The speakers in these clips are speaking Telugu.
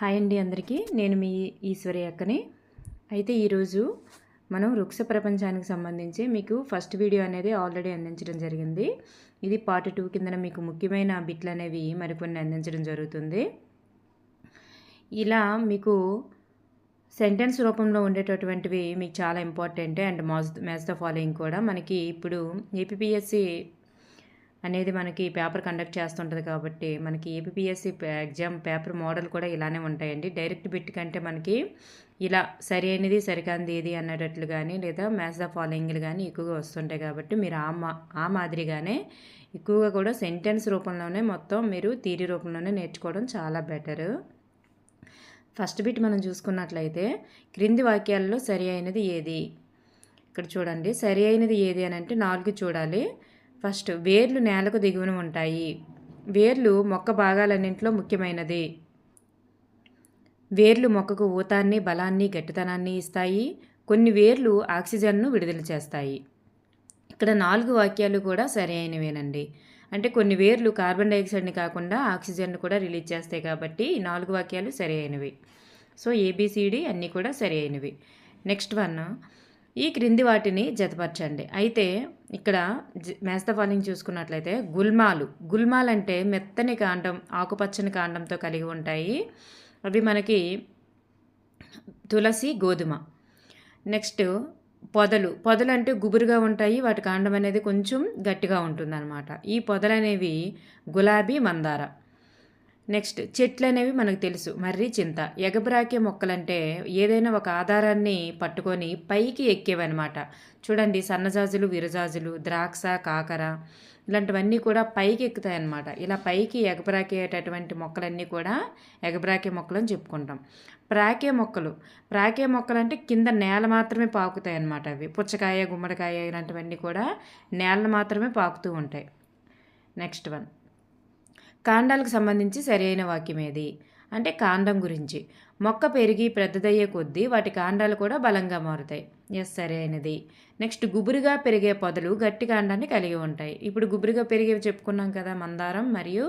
హాయ్ అండి అందరికీ. నేను మీ ఈశ్వరి అక్కని. అయితే ఈరోజు మనం వృక్ష ప్రపంచానికి సంబంధించి మీకు ఫస్ట్ వీడియో అనేది ఆల్రెడీ అందించడం జరిగింది. ఇది పార్ట్ 2 కిందన మీకు ముఖ్యమైన బిట్లు అనేవి మరికొన్ని అందించడం జరుగుతుంది. ఇలా మీకు సెంటెన్స్ రూపంలో ఉండేటటువంటివి మీకు చాలా important and match the following కూడా మనకి ఇప్పుడు ఏపీఎస్సి అనేది మనకి పేపర్ కండక్ట్ చేస్తుంటుంది కాబట్టి మనకి ఏపీఎస్సి ఎగ్జామ్ పేపర్ మోడల్ కూడా ఇలానే ఉంటాయండి. డైరెక్ట్ బిట్ కంటే మనకి ఇలా సరి అయినది సరికాంది ఏది అన్నట్లు కానీ లేదా మ్యాచ్ ద ఫాలోయింగ్లు కానీ ఎక్కువగా వస్తుంటాయి కాబట్టి మీరు ఆ మాదిరిగానే ఎక్కువగా కూడా సెంటెన్స్ రూపంలోనే మొత్తం మీరు థియరీ రూపంలోనే నేర్చుకోవడం చాలా బెటరు. ఫస్ట్ బిట్ మనం చూసుకున్నట్లయితే క్రింది వాక్యాలలో సరి అయినది ఏది? ఇక్కడ చూడండి, సరి అయినది ఏది అని అంటే 4 చూడాలి. ఫస్ట్, వేర్లు నేలకు దిగువన ఉంటాయి. వేర్లు మొక్క భాగాలన్నింటిలో ముఖ్యమైనది. వేర్లు మొక్కకు ఊతాన్ని, బలాన్ని, గట్టితనాన్ని ఇస్తాయి. కొన్ని వేర్లు ఆక్సిజన్ను విడుదల చేస్తాయి. ఇక్కడ 4 వాక్యాలు కూడా సరి అయినవేనండి. అంటే కొన్ని వేర్లు కార్బన్ డైఆక్సైడ్ని కాకుండా ఆక్సిజన్ను కూడా రిలీజ్ చేస్తాయి కాబట్టి ఈ 4 వాక్యాలు సరి అయినవి. సో ఏబిసిడి అన్నీ కూడా సరి అయినవి. నెక్స్ట్ వన్, ఈ క్రింది వాటిని జతపరచండి. అయితే ఇక్కడ మ్యాచ్ ద ఫాలోయింగ్ చూసుకున్నట్లయితే గుల్మాలు అంటే మెత్తని కాండం, ఆకుపచ్చని కాండంతో కలిగి ఉంటాయి. అవి మనకి తులసి, గోధుమ. నెక్స్ట్ పొదలు అంటే గుబురుగా ఉంటాయి, వాటి కాండం అనేది కొంచెం గట్టిగా ఉంటుందన్నమాట. ఈ పొదలు అనేవి గులాబీ, మందార. నెక్స్ట్, చెట్లు అనేవి మనకు తెలుసు, మర్రి, చింత. ఎగబ్రాకే మొక్కలంటే ఏదైనా ఒక ఆధారాన్ని పట్టుకొని పైకి ఎక్కేవన్నమాట. చూడండి, సన్నజాజులు, విరజాజులు, ద్రాక్ష, కాకర ఇలాంటివన్నీ కూడా పైకి ఎక్కుతాయన్నమాట. ఇలా పైకి ఎగబ్రాకేటటువంటి మొక్కలన్నీ కూడా ఎగబ్రాకే మొక్కలు అని చెప్పుకుంటాం. ప్రాకే మొక్కలు అంటే కింద నేల మాత్రమే పాకుతాయి అన్నమాట. అవి పుచ్చకాయ, గుమ్మడికాయ ఇలాంటివన్నీ కూడా నేలను మాత్రమే పాకుతూ ఉంటాయి. నెక్స్ట్ వన్, కాండాలకు సంబంధించి సరైన వాక్యం ఏది అంటే కాండం గురించి. మొక్క పెరిగి పెద్దదయ్యే కొద్దీ వాటి కాండాలు కూడా బలంగా మారుతాయి. ఎస్, సరైనది. నెక్స్ట్, గుబురుగా పెరిగే పొదలు గట్టి కాండాన్ని కలిగి ఉంటాయి. ఇప్పుడు గుబురుగా పెరిగేవి చెప్పుకున్నాం కదా, మందారం మరియు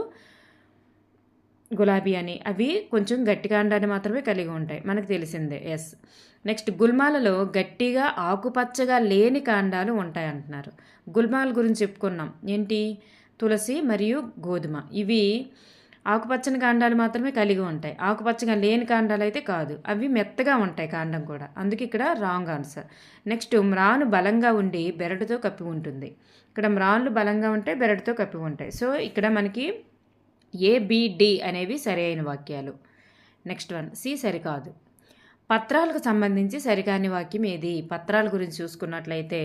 గులాబీ అని. అవి కొంచెం గట్టి కాండాన్ని మాత్రమే కలిగి ఉంటాయి, మనకు తెలిసిందే. ఎస్. నెక్స్ట్, గుల్మాలలో గట్టిగా ఆకుపచ్చగా లేని కాండాలు ఉంటాయి అంటున్నారు. గుల్మాల గురించి చెప్పుకున్నాం ఏంటి, తులసి మరియు గోధుమ. ఇవి ఆకుపచ్చని కాండాలు మాత్రమే కలిగి ఉంటాయి. ఆకుపచ్చగా లేని కాండాలు అయితే కాదు, అవి మెత్తగా ఉంటాయి కాండం కూడా. అందుకే ఇక్కడ రాంగ్ ఆన్సర్. నెక్స్ట్, మ్రాను బలంగా ఉండి బెరడుతో కప్పి ఉంటుంది. ఇక్కడ మ్రాన్లు బలంగా ఉంటాయి, బెరడుతో కప్పి ఉంటాయి. సో ఇక్కడ మనకి ఏబిడి అనేవి సరైన వాక్యాలు. నెక్స్ట్ వన్, సి సరికాదు. పత్రాలకు సంబంధించి సరికాని వాక్యం ఏది? పత్రాల గురించి చూసుకున్నట్లయితే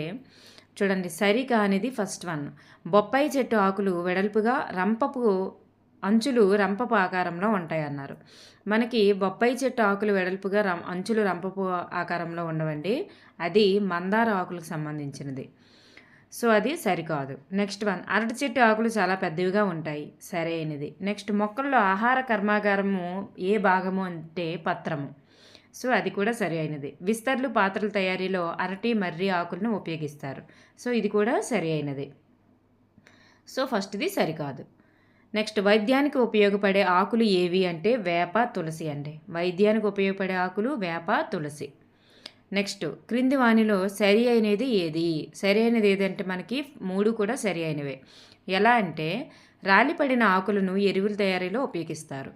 చూడండి, సరికానిది ఫస్ట్ వన్. బొప్పాయి చెట్టు ఆకులు వెడల్పుగా అంచులు రంపపు ఆకారంలో ఉంటాయన్నారు. మనకి బొప్పాయి చెట్టు ఆకులు వెడల్పుగా అంచులు రంపపు ఆకారంలో ఉండవండి. అది మందార ఆకులకు సంబంధించినది. సో అది సరికాదు. నెక్స్ట్ వన్, అరటి చెట్టు ఆకులు చాలా పెద్దవిగా ఉంటాయి. సరైనది. నెక్స్ట్, మొక్కల్లో ఆహార కర్మాగారము ఏ భాగము అంటే పత్రము. సో అది కూడా సరి అయినది. విస్తర్లు పాత్రల తయారీలో అరటి, మర్రి ఆకులను ఉపయోగిస్తారు. సో ఇది కూడా సరి అయినది. సో ఫస్ట్ది సరికాదు. నెక్స్ట్, వైద్యానికి ఉపయోగపడే ఆకులు ఏవి అంటే వేప, తులసి అండి. వైద్యానికి ఉపయోగపడే ఆకులు వేప, తులసి. నెక్స్ట్, క్రింది వానిలో సరి అయినది ఏది? సరి అయినది ఏదంటే మనకి 3 కూడా సరి అయినవే. ఎలా అంటే రాలిపడిన ఆకులను ఎరువుల తయారీలో ఉపయోగిస్తారు.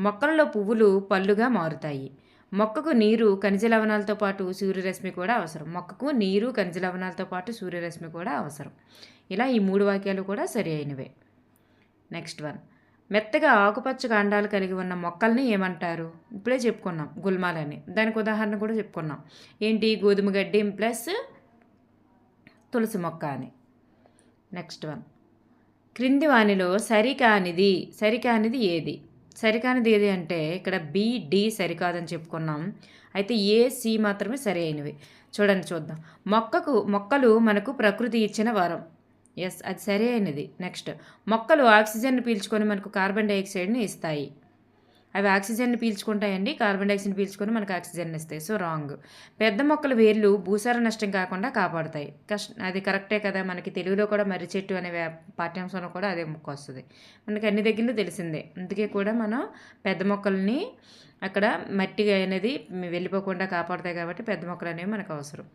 మొక్కలలో పువ్వులు పళ్ళుగా మారుతాయి. మొక్కకు నీరు, ఖనిజ లవణాలతో పాటు సూర్యరశ్మి కూడా అవసరం. మొక్కకు నీరు, ఖనిజ లవణాలతో పాటు సూర్యరశ్మి కూడా అవసరం. ఇలా ఈ 3 వాక్యాలు కూడా సరి అయినవే. నెక్స్ట్ వన్, మెత్తగా ఆకుపచ్చ కాండాలు కలిగి ఉన్న మొక్కల్ని ఏమంటారు? ఇప్పుడే చెప్పుకున్నాం, గుల్మాలని. దానికి ఉదాహరణ కూడా చెప్పుకున్నాం ఏంటి, గోధుమ గడ్డి ప్లస్ తులసి మొక్క అని. నెక్స్ట్ వన్, క్రింది వానిలో సరికానిది ఏది? సరికానిది ఏది అంటే ఇక్కడ బిడి సరికాదని చెప్పుకున్నాం. అయితే ఏ, సి మాత్రమే సరి అయినవి. చూద్దాం. మొక్కలు మనకు ప్రకృతి ఇచ్చిన వరం. ఎస్, అది సరి అయినది. నెక్స్ట్, మొక్కలు ఆక్సిజన్ను పీల్చుకొని మనకు కార్బన్ డైఆక్సైడ్ని ఇస్తాయి. అవి ఆక్సిజన్ని పీల్చుకుంటాయండి, కార్బన్ డైఆక్సైడ్ని పీల్చుకొని మనకు ఆక్సిజన్ ఇస్తాయి. So wrong. పెద్ద మొక్కల వేర్లు భూసార నష్టం కాకుండా కాపాడుతాయి. అది కరెక్టే కదా. మనకి తెలుగులో కూడా మర్రి చెట్టు అనే పాఠ్యాంశంలో కూడా అదే మొక్క వస్తుంది. మనకి అన్ని దగ్గరలో తెలిసిందే. అందుకే కూడా మనం పెద్ద మొక్కల్ని అక్కడ మట్టి అనేది వెళ్ళిపోకుండా కాపాడుతాయి కాబట్టి పెద్ద మొక్కలు అనేవి మనకు అవసరం.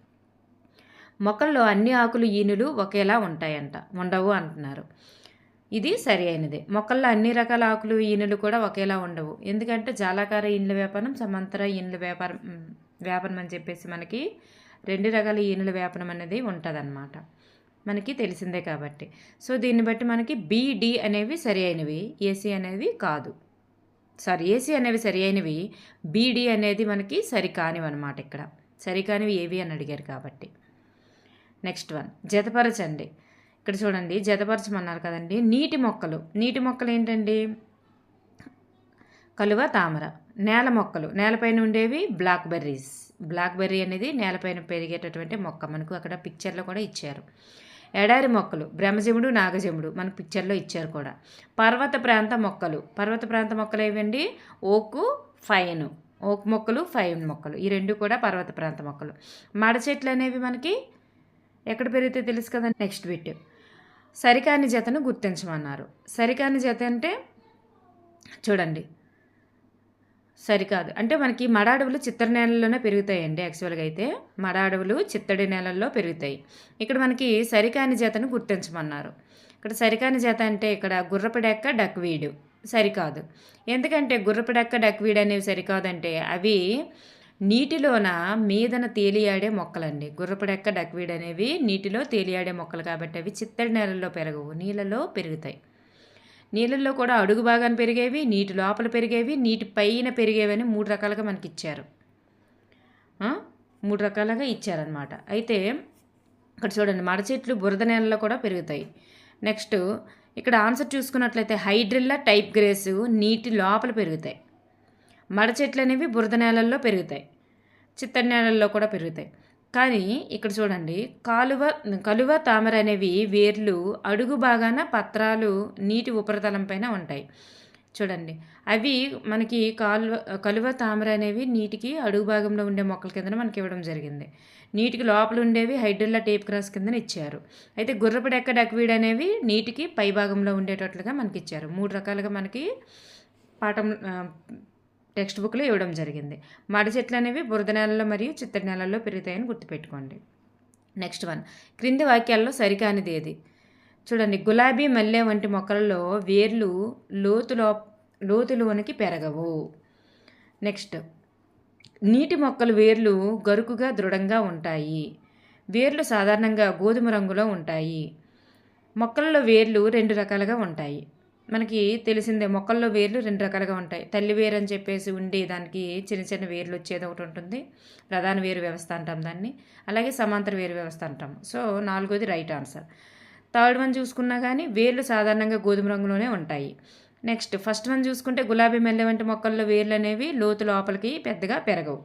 మొక్కల్లో అన్ని ఆకులు ఈనులు ఒకేలా ఉంటాయంట, ఉండవు అంటున్నారు. ఇది సరి అయినది. మొక్కల్లో అన్ని రకాల ఆకులు ఈనులు కూడా ఒకేలా ఉండవు. ఎందుకంటే జాలాకార ఈనుల వ్యాపనం, సమాంతర ఈనుల వ్యాపనం అని చెప్పేసి మనకి 2 రకాల ఈనుల వ్యాపనం అనేది ఉంటుందన్నమాట. మనకి తెలిసిందే కాబట్టి. సో దీన్ని బట్టి మనకి BD అనేవి సరి అయినవి, AC అనేవి కాదు. AC అనేవి సరి అయినవి, BD అనేది మనకి సరికానివి అనమాట. ఇక్కడ సరికానివి ఏవి అని అడిగారు కాబట్టి. నెక్స్ట్ వన్, జతపరచండి. ఇక్కడ చూడండి, జతపరచమన్నారు కదండి. నీటి మొక్కలు ఏంటండి? కలువ, తామర. నేల మొక్కలు, నేలపైన ఉండేవి బ్లాక్బెర్రీ అనేది నేలపైన పెరిగేటటువంటి మొక్క, మనకు అక్కడ పిక్చర్లో కూడా ఇచ్చారు. ఎడారి మొక్కలు బ్రహ్మజముడు, నాగజముడు మనకు పిక్చర్లో ఇచ్చారు కూడా. పర్వత ప్రాంత మొక్కలు ఏవండి? ఓక్ మొక్కలు, ఫైన్ మొక్కలు, ఈ 2 కూడా పర్వత ప్రాంత మొక్కలు. మడ చెట్లు అనేవి మనకి ఎక్కడ పెరిగితే తెలుసు కదా. Next bit, సరికాని జతను గుర్తించమన్నారు. సరికాని జత అంటే చూడండి, సరికాదు అంటే మనకి మడ అడవులు చిత్తడి నేలల్లోనే పెరుగుతాయండి. యాక్చువల్గా అయితే మడ అడవులు చిత్తడి నేలల్లో పెరుగుతాయి. ఇక్కడ మనకి సరికాని జతను గుర్తించమన్నారు. ఇక్కడ సరికాని జత అంటే ఇక్కడ గుర్రపడెక్క, డక్వీడు సరికాదు. ఎందుకంటే గుర్రపడెక్క, డక్వీడ్ అనేవి సరికాదంటే అవి నీటిలోన మీదన తేలియాడే మొక్కలండి. గుర్రపడెక్క, డక్వీడ్ అనేవి నీటిలో తేలియాడే మొక్కలు కాబట్టి అవి చిత్తడి నేలల్లో పెరగవు, నీళ్ళలో పెరుగుతాయి. నీళ్ళల్లో కూడా అడుగు భాగాన్ని పెరిగేవి, నీటి లోపల పెరిగేవి, నీటి పైన పెరిగేవని 3 రకాలుగా మనకి ఇచ్చారు. 3 రకాలుగా ఇచ్చారనమాట. అయితే ఇక్కడ చూడండి, మడ చెట్లు బురద నేలలో కూడా పెరుగుతాయి. నెక్స్ట్ ఇక్కడ ఆన్సర్ చూసుకున్నట్లయితే హైడ్రిల్లా టైప్ గ్రేస్ నీటి లోపల పెరుగుతాయి. మడ చెట్లు అనేవి బురద నేలల్లో పెరుగుతాయి, చిత్తడి నేలల్లో కూడా పెరుగుతాయి. కానీ ఇక్కడ చూడండి, కలువ, తామర అనేవి వేర్లు అడుగు భాగాన, పత్రాలు నీటి ఉపరితలం పైన ఉంటాయి. చూడండి, అవి మనకి కలువ, తామర అనేవి నీటికి అడుగు భాగంలో ఉండే మొక్కల కింద మనకి ఇవ్వడం జరిగింది. నీటికి లోపల ఉండేవి హైడ్రిల్లా టేప్ క్రాస్ కింద ఇచ్చారు. అయితే గుర్రపడెక్క, డక్వీడ్ అనేవి నీటికి పై భాగంలో ఉండేటట్లుగా మనకి ఇచ్చారు. 3 రకాలుగా మనకి పాఠం టెక్స్ట్ బుక్లో ఇవ్వడం జరిగింది. మడ చెట్లు అనేవి బురద నేలల్లో మరియు చిత్తడి నేలల్లో పెరుగుతాయని గుర్తుపెట్టుకోండి. నెక్స్ట్ వన్, క్రింది వాక్యాల్లో సరికానిది ఏది? చూడండి, గులాబీ, మల్లె వంటి మొక్కలలో వేర్లు లోతులోనికి పెరగవు. నెక్స్ట్, నీటి మొక్కలు వేర్లు గరుకుగా దృఢంగా ఉంటాయి. వేర్లు సాధారణంగా గోధుమ రంగులో ఉంటాయి. మొక్కలలో వేర్లు 2 రకాలుగా ఉంటాయి. మనకి తెలిసిందే, మొక్కల్లో వేర్లు 2 రకాలుగా ఉంటాయి. తల్లి వేరు అని చెప్పేసి ఉండి దానికి చిన్న చిన్న వేర్లు వచ్చేది ఒకటి ఉంటుంది, ప్రధాన వేరు వ్యవస్థ అంటాం దాన్ని. అలాగే సమాంతర వేరు వ్యవస్థ అంటాం. సో 4ది రైట్ ఆన్సర్. థర్డ్ వన్ చూసుకున్నా కానీ వేర్లు సాధారణంగా గోధుమ రంగులోనే ఉంటాయి. నెక్స్ట్ ఫస్ట్ వన్ చూసుకుంటే గులాబీ, మల్లె వంటి మొక్కల్లో వేర్లు అనేవి లోతు లోపలికి పెద్దగా పెరగవు.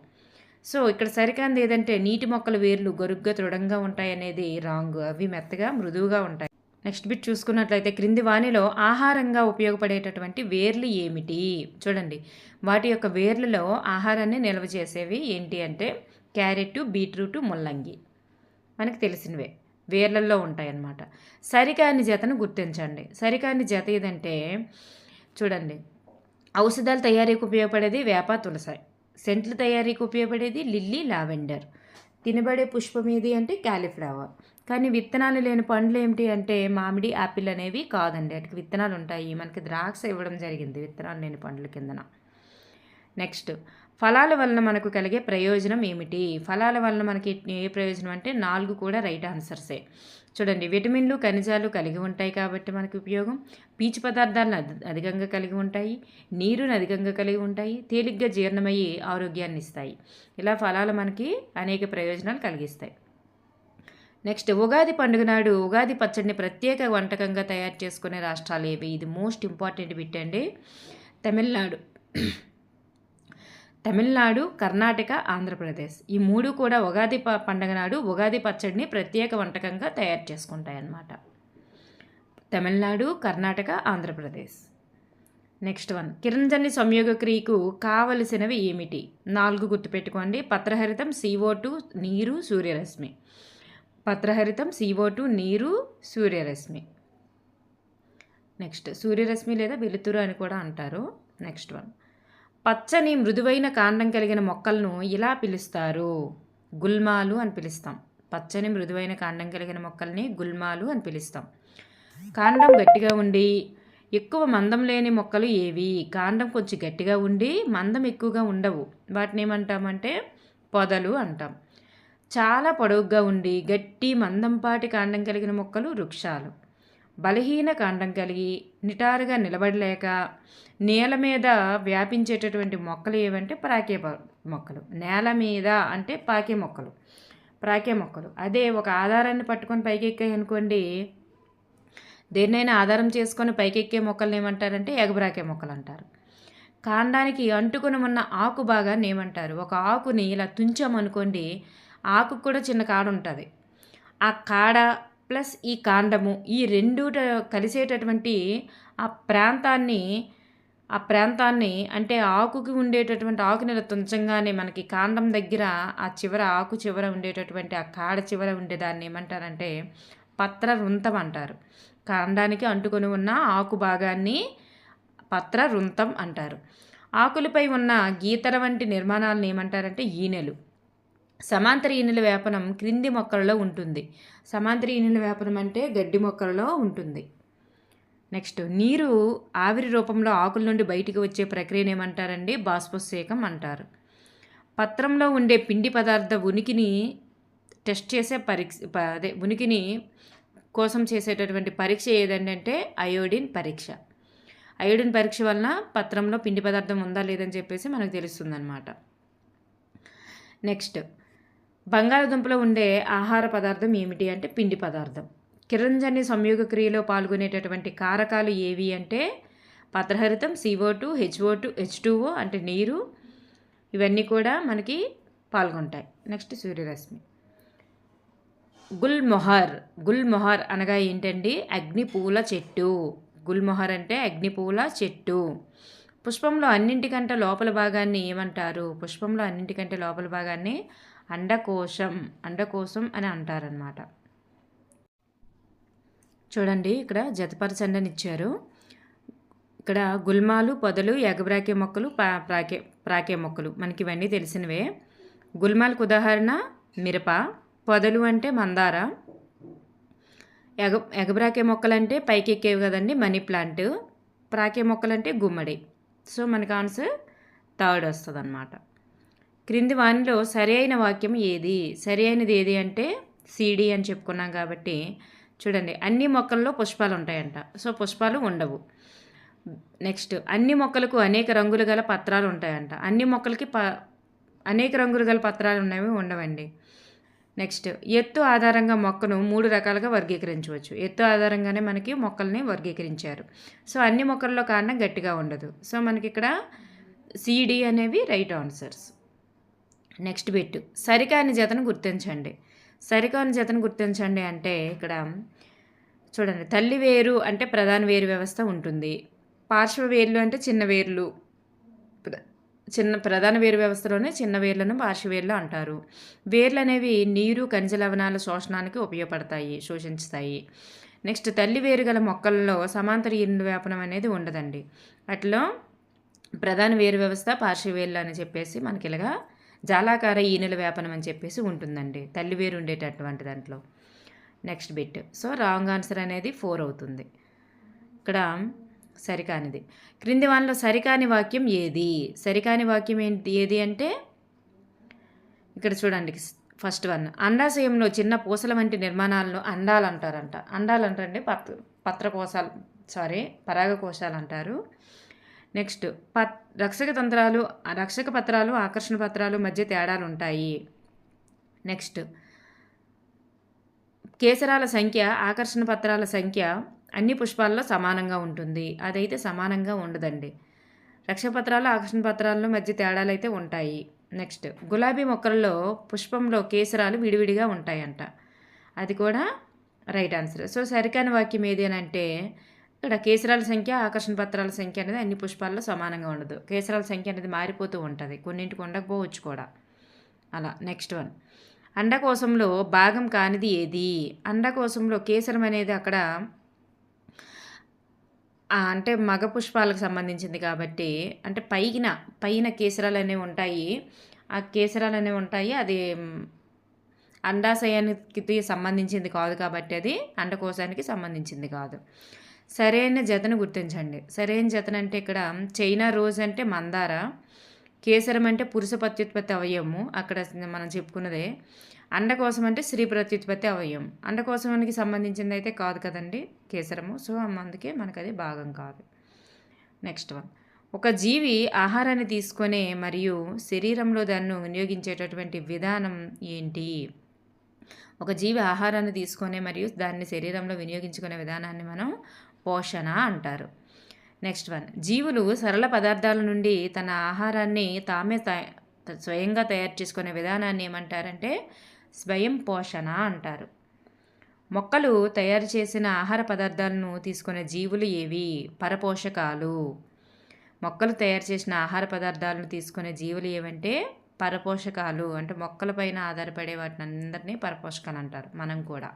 సో ఇక్కడ సరికాంది ఏదంటే నీటి మొక్కల వేర్లు గరుగ్గా దృఢంగా ఉంటాయి అనేది రాంగ్, అవి మెత్తగా మృదువుగా ఉంటాయి. నెక్స్ట్ బిట్ చూసుకున్నట్లయితే క్రింది వానిలో ఆహారంగా ఉపయోగపడేటటువంటి వేర్లు ఏమిటి? చూడండి, వాటి యొక్క వేర్లలో ఆహారాన్ని నిల్వ చేసేవి ఏంటి అంటే క్యారెట్, బీట్రూట్, ముల్లంగి మనకి తెలిసినవే వేర్లలో ఉంటాయన్నమాట. సరికాని జతను గుర్తించండి. సరికాని జత ఏదంటే చూడండి, ఔషధాల తయారీకి ఉపయోగపడేది వేప, తులసి. సెంట్ల తయారీకి ఉపయోగపడేది లిల్లీ, లావెండర్. తినబడే పుష్పం ఏది అంటే క్యాలీఫ్లవర్. కానీ విత్తనాలు లేని పండ్లు ఏమిటి అంటే మామిడి, యాపిల్ అనేవి కాదండి, వాటికి విత్తనాలు ఉంటాయి. మనకి ద్రాక్ష ఇవ్వడం జరిగింది విత్తనాలు లేని పండ్ల కిందన. నెక్స్ట్, ఫలాల వలన మనకు కలిగే ప్రయోజనం ఏమిటి? ఫలాల వలన మనకి ఏ ప్రయోజనం అంటే 4 కూడా రైట్ ఆన్సర్సే. చూడండి, విటమిన్లు, ఖనిజాలు కలిగి ఉంటాయి కాబట్టి మనకి ఉపయోగం. పీచు పదార్థాలను అధికంగా కలిగి ఉంటాయి, నీరుని అధికంగా కలిగి ఉంటాయి, తేలిగ్గా జీర్ణమయ్యి ఆరోగ్యాన్ని ఇస్తాయి. ఇలా ఫలాలు మనకి అనేక ప్రయోజనాలు కలిగిస్తాయి. నెక్స్ట్, ఉగాది పండుగ నాడు ఉగాది పచ్చడిని ప్రత్యేక వంటకంగా తయారు చేసుకునే రాష్ట్రాలు ఏవి? ఇది మోస్ట్ ఇంపార్టెంట్ బిట్ అండి. తమిళనాడు, కర్ణాటక, ఆంధ్రప్రదేశ్ ఈ 3 కూడా ఉగాది పండుగ నాడు ఉగాది పచ్చడిని ప్రత్యేక వంటకంగా తయారు చేసుకుంటాయి అన్నమాట. తమిళనాడు, కర్ణాటక, ఆంధ్రప్రదేశ్. నెక్స్ట్ వన్, కిరణజన్య సంయోగ క్రియకు కావలసినవి ఏమిటి? 4 గుర్తుపెట్టుకోండి. పత్రహరితం, CO2, నీరు, సూర్యరశ్మి. పత్రహరితం, CO2, నీరు, సూర్యరశ్మి. నెక్స్ట్, సూర్యరశ్మి లేదా వెలుతురు అని కూడా అంటారు. నెక్స్ట్ వన్, పచ్చని మృదువైన కాండం కలిగిన మొక్కలను ఇలా పిలుస్తారు, గుల్మాలు అని పిలుస్తాం. పచ్చని మృదువైన కాండం కలిగిన మొక్కల్ని గుల్మాలు అని పిలుస్తాం. కాండం గట్టిగా ఉండి ఎక్కువ మందం లేని మొక్కలు ఏవి? కాండం కొంచెం గట్టిగా ఉండి మందం ఎక్కువగా ఉండవు, వాటిని ఏమంటామంటే పొదలు అంటాం. చాలా పొడవుగా ఉండి గట్టి మందంపాటి కాండం కలిగిన మొక్కలు వృక్షాలు. బలహీన కాండం కలిగి నిటారుగా నిలబడలేక నేల మీద వ్యాపించేటటువంటి మొక్కలు ఏవంటే ప్రాకే మొక్కలు. నేల మీద అంటే ప్రాకే మొక్కలు. అదే ఒక ఆధారాన్ని పట్టుకొని పైకెక్కాయి అనుకోండి, దేన్నైనా ఆధారం చేసుకొని పైకెక్కే మొక్కలను ఏమంటారంటే ఎగబ్రాకే మొక్కలు అంటారు. కాండానికి అంటుకుని ఉన్న ఆకు భాగాన్ని ఏమంటారు? ఒక ఆకుని ఇలా తుంచామనుకోండి, ఆకు కూడా చిన్న కాడ ఉంటుంది. ఆ కాడ ప్లస్ ఈ కాండము ఈ రెండు కలిసేటటువంటి ఆ ప్రాంతాన్ని అంటే ఆకుకి ఉండేటటువంటి ఆకుని ఇలా తుంచంగానే మనకి కాండం దగ్గర ఆ చివర ఆకు చివర ఉండేటటువంటి ఆ కాడ చివర ఉండేదాన్ని ఏమంటారంటే పత్రవృంతం అంటారు. కాండానికి అంటుకొని ఉన్న ఆకు భాగాన్ని పత్రవృంతం అంటారు. ఆకులపై ఉన్న గీతల వంటి నిర్మాణాలను ఏమంటారంటే ఈనెలు. సమాంతర ఈనెల వ్యాపనం క్రింది మొక్కలలో ఉంటుంది. సమాంతర ఈనెల వ్యాపనం అంటే గడ్డి మొక్కలలో ఉంటుంది. నెక్స్ట్, నీరు ఆవిరి రూపంలో ఆకుల నుండి బయటికి వచ్చే ప్రక్రియను ఏమంటారండి? బాష్పోత్సేకం అంటారు. పత్రంలో ఉండే పిండి పదార్థ ఉనికిని టెస్ట్ చేసే ఉనికిని కోసం చేసేటటువంటి పరీక్ష ఏదంటే అయోడిన్ పరీక్ష. అయోడిన్ పరీక్ష వలన పత్రంలో పిండి పదార్థం ఉందా లేదని చెప్పేసి మనకు తెలుస్తుందన్నమాట. నెక్స్ట్, బంగాళదుంపలో ఉండే ఆహార పదార్థం ఏమిటి అంటే పిండి పదార్థం. కిరణజన్య సంయోగ క్రియలో పాల్గొనేటటువంటి కారకాలు ఏవి అంటే పత్రహరితం, CO2, H2O అంటే నీరు, ఇవన్నీ కూడా మనకి పాల్గొంటాయి. నెక్స్ట్, సూర్యరశ్మి. గుల్మొహర్ అనగా ఏంటండి? అగ్నిపూల చెట్టు. గుల్మొహర్ అంటే అగ్నిపూల చెట్టు. పుష్పంలో అన్నింటికంటే లోపల భాగాన్ని ఏమంటారు? పుష్పంలో అన్నింటికంటే లోపల భాగాన్ని అండకోశం అని అంటారనమాట. చూడండి, ఇక్కడ జతపరచండి అని ఇచ్చారు. ఇక్కడ గుల్మాలు, పొదలు, ఎగబ్రాకే మొక్కలు, ప్రాకే మొక్కలు మనకి ఇవన్నీ తెలిసినవే. గుల్మాలకు ఉదాహరణ మిరప, పొదలు అంటే మందార, ఎగబ్రాకే మొక్కలు అంటే పైకి ఎక్కేవి కదండి మనీ ప్లాంట్, ప్రాకే మొక్కలు అంటే గుమ్మడి. సో మనకు ఆన్సర్ థర్డ్ వస్తుంది అన్నమాట. క్రింది వానిలో సరి అయిన వాక్యం ఏది? సరి అయినది ఏది అంటే CD అని చెప్పుకున్నాం కాబట్టి చూడండి, అన్ని మొక్కల్లో పుష్పాలు ఉంటాయంట. సో పుష్పాలు ఉండవు. నెక్స్ట్, అన్ని మొక్కలకు అనేక రంగులు గల పత్రాలు ఉంటాయంట. అన్ని మొక్కలకి అనేక రంగులు గల పత్రాలు ఉన్నవి ఉండవండి. నెక్స్ట్, ఎత్తు ఆధారంగా మొక్కను 3 రకాలుగా వర్గీకరించవచ్చు. ఎత్తు ఆధారంగానే మనకి మొక్కల్ని వర్గీకరించారు. సో అన్ని మొక్కల్లో కాండం గట్టిగా ఉండదు. సో మనకి ఇక్కడ CD అనేవి రైట్ ఆన్సర్స్. నెక్స్ట్ బిట్, సరికాని జతను గుర్తించండి. సరికాని జతను గుర్తించండి అంటే ఇక్కడ చూడండి, తల్లి వేరు అంటే ప్రధాన వేరు వ్యవస్థ ఉంటుంది. పార్శ్వ వేర్లు అంటే చిన్న వేర్లు. ప్రధాన వేరు వ్యవస్థలోనే చిన్న వేర్లను పార్శ్వ వేర్లు అంటారు. వేర్లు అనేవి నీరు, ఖనిజ లవణాల శోషించుతాయి. నెక్స్ట్, తల్లి వేరు గల మొక్కల్లో సమాంతర ఈనెల వ్యాపనం అనేది ఉండదండి. అట్లా ప్రధాన వేరు వ్యవస్థ, పార్శ్వ వేర్లు అని చెప్పేసి మనకి ఇలాగా జాలాకార ఈనెల వ్యాపనం అని చెప్పేసి ఉంటుందండి తల్లి వేరు ఉండేటటువంటి దాంట్లో. Next bit, so wrong answer అనేది 4 అవుతుంది. ఇక్కడ సరికానిది. క్రింది వానిలో సరికాని వాక్యం ఏది? సరికాని వాక్యం ఏది అంటే ఇక్కడ చూడండి, ఫస్ట్ వన్, అండాశయంలో చిన్న పూసల వంటి నిర్మాణాలను అండాలంటారండి పరాగకోశాలు అంటారు. నెక్స్ట్, రక్షక పత్రాలు, ఆకర్షణ పత్రాలు మధ్య తేడాలు ఉంటాయి. నెక్స్ట్, కేసరాల సంఖ్య, ఆకర్షణ పత్రాల సంఖ్య అన్ని పుష్పాల్లో సమానంగా ఉంటుంది. అదైతే సమానంగా ఉండదండి. రక్షక పత్రాలు, ఆకర్షణ పత్రాల మధ్య తేడాలు అయితే ఉంటాయి. నెక్స్ట్, గులాబీ మొక్కల్లో పుష్పంలో కేసరాలు విడివిడిగా ఉంటాయంట. అది కూడా రైట్ ఆన్సర్. సో సరికాని వాక్యం ఏది అని అంటే ఇక్కడ కేసరాల సంఖ్య, ఆకర్షణ పత్రాల సంఖ్య అనేది అన్ని పుష్పాల్లో సమానంగా ఉండదు. కేసరాల సంఖ్య అనేది మారిపోతూ ఉంటుంది, కొన్నింటికి ఉండకపోవచ్చు కూడా అలా. నెక్స్ట్ వన్, అండకోశంలో భాగం కానిది ఏది? అండకోశంలో కేసరం అనేది అక్కడ అంటే మగ పుష్పాలకు సంబంధించింది కాబట్టి అంటే పైన కేసరాలనేవి ఉంటాయి. ఆ కేసరాలనేవి ఉంటాయి. అది అండాశయానికి సంబంధించింది కాదు కాబట్టి అది అండకోశానికి సంబంధించింది కాదు. సరైన జతను గుర్తించండి. సరైన జతను అంటే ఇక్కడ చైనా రోజ్ అంటే మందార, కేసరం అంటే పురుష ప్రత్యుత్పత్తి అవయవము, అక్కడ మనం చెప్పుకున్నదే. అండకోశం అంటే స్త్రీ ప్రత్యుత్పత్తి అవయవం. అండకోశానికి సంబంధించింది అయితే కాదు కదండి కేసరము. సో అందుకే మనకు అది భాగం కాదు. నెక్స్ట్ వన్, ఒక జీవి ఆహారాన్ని తీసుకునే మరియు శరీరంలో దాన్ని వినియోగించేటటువంటి విధానం ఏంటి? ఒక జీవి ఆహారాన్ని తీసుకునే మరియు దాన్ని శరీరంలో వినియోగించుకునే విధానాన్ని మనం పోషణ అంటారు. నెక్స్ట్ వన్, జీవులు సరళ పదార్థాల నుండి తన ఆహారాన్ని తామే స్వయంగా తయారు చేసుకునే విధానాన్ని ఏమంటారంటే స్వయం పోషణ అంటారు. మొక్కలు తయారు చేసిన ఆహార పదార్థాలను తీసుకునే జీవులు ఏవి? పరపోషకాలు. మొక్కలు తయారు చేసిన ఆహార పదార్థాలను తీసుకునే జీవులు ఏవంటే పరపోషకాలు. అంటే మొక్కలపైన ఆధారపడే వాటిని అందరినీ పరపోషకాలు అంటారు. మనం కూడా.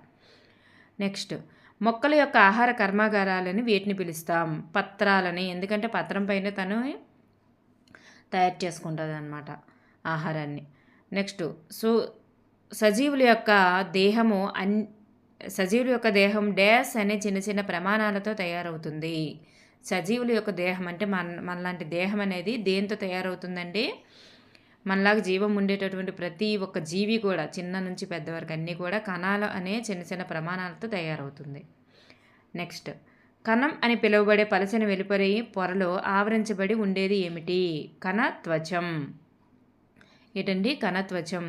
నెక్స్ట్, మొక్కల యొక్క ఆహార కర్మాగారాలని వేటిని పిలుస్తాం? పత్రాలని. ఎందుకంటే పత్రం పైన తను తయారు చేసుకుంటుంది అన్నమాట ఆహారాన్ని. నెక్స్ట్, సజీవుల యొక్క దేహం డ్యాష్ అనే చిన్న చిన్న ప్రమాణాలతో తయారవుతుంది. సజీవుల యొక్క దేహం అంటే మనలాంటి దేహం అనేది దేంతో తయారవుతుందండి? మనలాగా జీవం ఉండేటటువంటి ప్రతి ఒక్క జీవి కూడా చిన్న నుంచి పెద్ద వరకు అన్నీ కూడా కణాలు అనే చిన్న చిన్న ప్రమాణాలతో తయారవుతుంది. నెక్స్ట్, కణం అని పిలువబడే పలచని వెలుపరి పొరలో ఆవరించబడి ఉండేది ఏమిటి? కణత్వచం. ఏంటండి? కణత్వచం.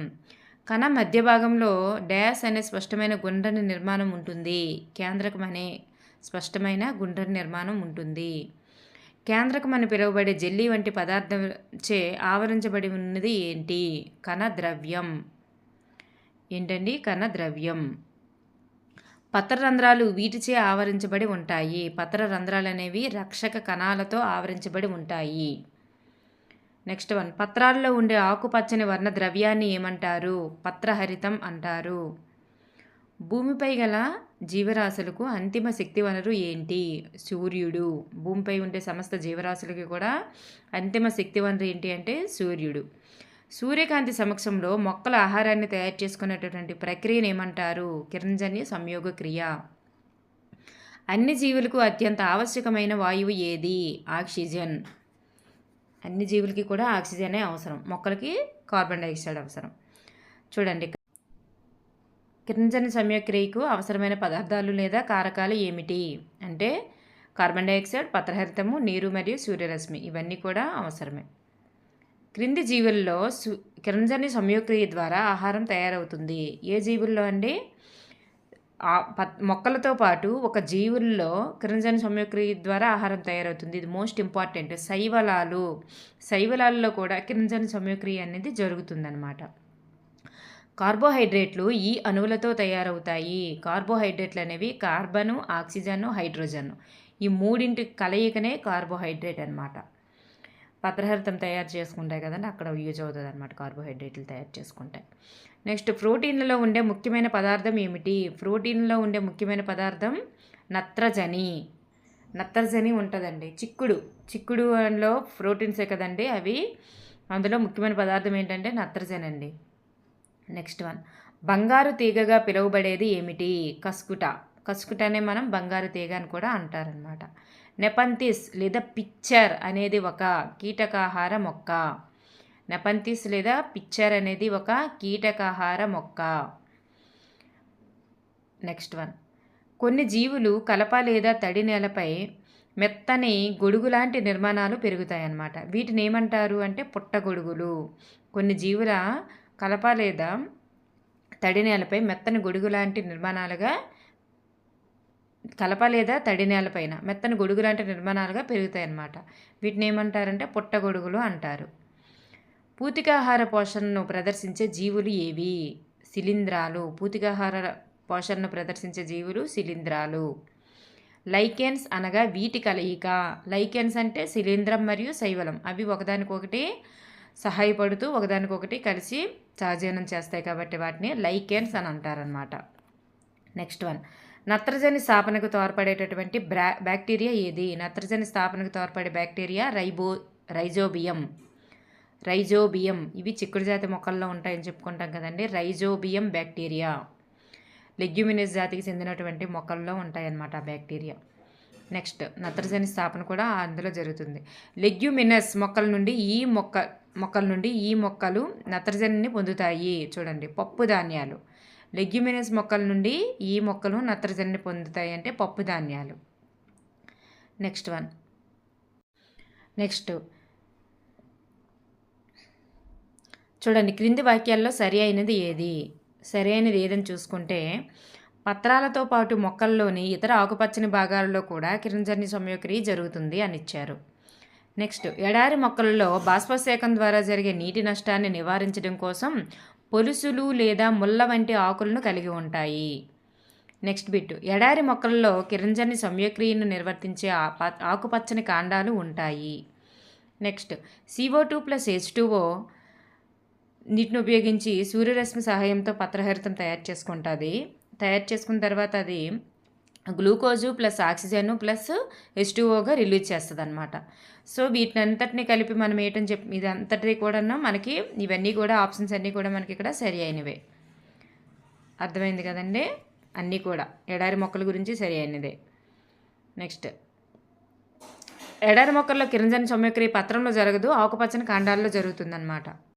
కణ మధ్య భాగంలో డ్యాష్ అనే స్పష్టమైన గుండ్రని నిర్మాణం ఉంటుంది. కేంద్రకం అనే స్పష్టమైన గుండ్రని నిర్మాణం ఉంటుంది. కేంద్రకం అని పిలువబడే జెల్లీ వంటి పదార్థం చే ఆవరించబడి ఉన్నది ఏంటి? కణద్రవ్యం. ఏంటండి? కణద్రవ్యం. పత్రరంధ్రాలు వీటిచే ఆవరించబడి ఉంటాయి. పత్రరంధ్రాలు అనేవి రక్షక కణాలతో ఆవరించబడి ఉంటాయి. నెక్స్ట్ వన్, పత్రాల్లో ఉండే ఆకుపచ్చని వర్ణ ద్రవ్యాన్ని ఏమంటారు? పత్రహరితం అంటారు. భూమిపై గల జీవరాశులకు అంతిమ శక్తి వనరు ఏంటి? సూర్యుడు. భూమిపై ఉండే సమస్త జీవరాశులకి కూడా అంతిమ శక్తి వనరు ఏంటి అంటే సూర్యుడు. సూర్యకాంతి సమక్షంలో మొక్కల ఆహారాన్ని తయారు చేసుకునేటటువంటి ప్రక్రియను ఏమంటారు? కిరణజన్య సంయోగ క్రియ. అన్ని జీవులకు అత్యంత ఆవశ్యకమైన వాయువు ఏది? ఆక్సిజన్. అన్ని జీవులకి కూడా ఆక్సిజనే అవసరం. మొక్కలకి కార్బన్ డైఆక్సైడ్ అవసరం. చూడండి, కిరణజన్య సంయోగక్రియకు అవసరమైన పదార్థాలు లేదా కారకాలు ఏమిటి అంటే కార్బన్ డైఆక్సైడ్, పత్రహరితము, నీరు మరియు సూర్యరశ్మి. ఇవన్నీ కూడా అవసరమే. క్రింది జీవుల్లో కిరణజన్య సంయోగక్రియ ద్వారా ఆహారం తయారవుతుంది. ఏ జీవుల్లో అండి? మొక్కలతో పాటు ఒక జీవుల్లో కిరణజన్య సంయోగక్రియ ద్వారా ఆహారం తయారవుతుంది. ఇది మోస్ట్ ఇంపార్టెంట్. శైవలాలలో కూడా కిరణజన్య సంయోగక్రియ అనేది జరుగుతుందన్నమాట. కార్బోహైడ్రేట్లు ఈ అణువులతో తయారవుతాయి. కార్బోహైడ్రేట్లు అనేవి కార్బను, ఆక్సిజన్, హైడ్రోజన్. ఈ మూడింటి కలయికనే కార్బోహైడ్రేట్ అనమాట. పత్రహరితం తయారు చేసుకుంటాయి కదండి, అక్కడ యూజ్ అవుతుంది అనమాట కార్బోహైడ్రేట్లు తయారు చేసుకుంటాయి. నెక్స్ట్, ప్రోటీన్లలో ఉండే ముఖ్యమైన పదార్థం ఏమిటి? ప్రోటీన్లో ఉండే ముఖ్యమైన పదార్థం నత్రజని. నత్రజని ఉంటుందండి. చిక్కుడులో ప్రోటీన్సే కదండి అవి. అందులో ముఖ్యమైన పదార్థం ఏంటంటే నత్రజని అండి. నెక్స్ట్ వన్, బంగారు తీగగా పిలువబడేది ఏమిటి? కస్కుటనే మనం బంగారు తీగ అని కూడా అంటారనమాట. నెపంతిస్ లేదా పిక్చర్ అనేది ఒక కీటకాహార మొక్క. నెపంతిస్ లేదా పిక్చర్ అనేది ఒక కీటకాహార మొక్క. నెక్స్ట్ వన్, కొన్ని జీవులు కలప లేదా తడి నేలపై మెత్తని గొడుగు లాంటి నిర్మాణాలు పెరుగుతాయన్నమాట. వీటిని ఏమంటారు అంటే పుట్టగొడుగులు. కొన్ని జీవుల కలప లేదా తడి నేలపై మెత్తని గొడుగు లాంటి నిర్మాణాలుగా కలప లేదా తడి నేలపైన మెత్తని గొడుగు లాంటి నిర్మాణాలుగా పెరుగుతాయి అన్నమాట. వీటిని ఏమంటారంటే పుట్టగొడుగులు అంటారు. పూతికాహార పోషణను ప్రదర్శించే జీవులు ఏవి? శిలీంధ్రాలు. పూతికాహార పోషణను ప్రదర్శించే జీవులు శిలీంధ్రాలు. లైకెన్స్ అనగా వీటి కలయిక. లైకెన్స్ అంటే శిలీంధ్రం మరియు శైవలం. అవి ఒకదానికొకటి సహాయపడుతూ ఒకదానికొకటి కలిసి సహజీవనం చేస్తాయి కాబట్టి వాటిని లైకెన్స్ అని అంటారనమాట. నెక్స్ట్ వన్, నత్రజని స్థాపనకు తోడ్పడేటటువంటి బ్యాక్టీరియా ఏది? నత్రజని స్థాపనకు తోడ్పడే బ్యాక్టీరియా రైజోబియం. రైజోబియం ఇవి చిక్కుడు జాతి మొక్కల్లో ఉంటాయని చెప్పుకుంటాం కదండి. రైజోబియం బ్యాక్టీరియా లెగ్యూమినస్ జాతికి చెందినటువంటి మొక్కల్లో ఉంటాయన్నమాట ఆ బ్యాక్టీరియా. నెక్స్ట్ నత్రజని స్థాపన కూడా అందులో జరుగుతుంది. లెగ్యూమినస్ మొక్కల నుండి ఈ మొక్కలు నత్రజనిని పొందుతాయి. చూడండి, పప్పు ధాన్యాలు. లెగ్యూమినస్ మొక్కల నుండి ఈ మొక్కలు నత్రజనిని పొందుతాయి అంటే పప్పు ధాన్యాలు. నెక్స్ట్ చూడండి, క్రింది వాక్యాల్లో సరి అయినది ఏదని చూసుకుంటే, పత్రాలతో పాటు మొక్కల్లోని ఇతర ఆకుపచ్చని భాగాలలో కూడా కిరణజన్య సంయోగక్రియ జరుగుతుంది అని ఇచ్చారు. నెక్స్ట్, ఎడారి మొక్కలలో బాష్పశేఖం ద్వారా జరిగే నీటి నష్టాన్ని నివారించడం కోసం పొలుసులు లేదా ముళ్ళ వంటి ఆకులను కలిగి ఉంటాయి. నెక్స్ట్ బిట్, ఎడారి మొక్కలలో కిరణజన్య సంయోగక్రియను నిర్వర్తించే ఆకుపచ్చని కాండాలు ఉంటాయి. నెక్స్ట్, CO2+H2O నీటిని ఉపయోగించి సూర్యరశ్మి సహాయంతో పత్రహరితం తయారు చేసుకున్న తర్వాత అది గ్లూకోజు ప్లస్ ఆక్సిజన్ ప్లస్ H2Oగా రిలీజ్ చేస్తుంది అనమాట. సో వీటిని అంతటిని కలిపి మనం ఇదంతటి కూడా ఇవన్నీ కూడా ఆప్షన్స్ అన్నీ కూడా మనకి ఇక్కడ సరి అయినవే. అర్థమైంది కదండి, అన్నీ కూడా ఎడారి మొక్కల గురించి సరి అయినదే. నెక్స్ట్, ఎడారి మొక్కల్లో కిరణజన్య సంయోగక్రియ పత్రంలో జరగదు, ఆకుపచ్చని కాండాల్లో జరుగుతుందన్నమాట.